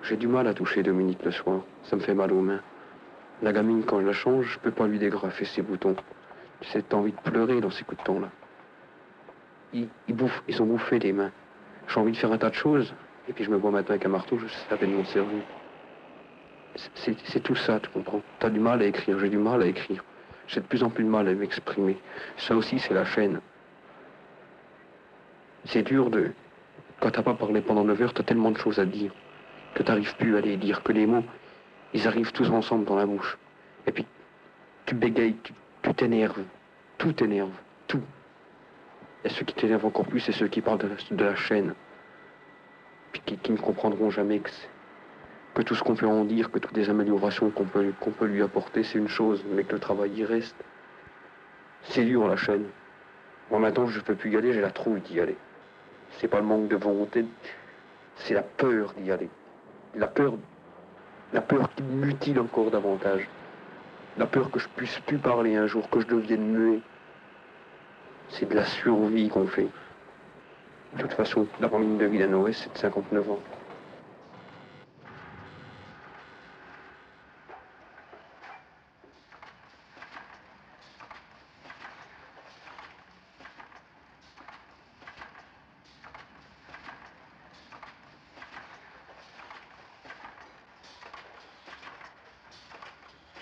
J'ai du mal à toucher Dominique le soir. Ça me fait mal aux mains. La gamine, quand je la change, je peux pas lui dégrafer ses boutons. Tu sais, t'as envie de pleurer dans ces coups de temps-là. Ils ont bouffé les mains. J'ai envie de faire un tas de choses, et puis je me vois maintenant avec un marteau, je sais à peine m'en servir. C'est tout ça, tu comprends. T'as du mal à écrire, j'ai du mal à écrire. J'ai de plus en plus de mal à m'exprimer. Ça aussi, c'est la chaîne. C'est dur de... Quand t'as pas parlé pendant 9 heures, t'as tellement de choses à dire que t'arrives plus à les dire, que les mots, ils arrivent tous ensemble dans la bouche. Et puis, tu bégayes, tu t'énerves. Tout t'énerve, tout. Et ceux qui t'énervent encore plus, c'est ceux qui parlent de la chaîne. Puis qui ne comprendront jamais que tout ce qu'on peut en dire, que toutes les améliorations qu'on peut lui apporter, c'est une chose, mais que le travail y reste. C'est dur, la chaîne. Moi, maintenant, je peux plus y aller, j'ai la trouille d'y aller. C'est pas le manque de volonté, c'est la peur d'y aller. La peur qui me mutile encore davantage. La peur que je puisse plus parler un jour, que je devienne muet. C'est de la survie qu'on fait. De toute façon, la ligne de vie d'Anoé, c'est de 59 ans.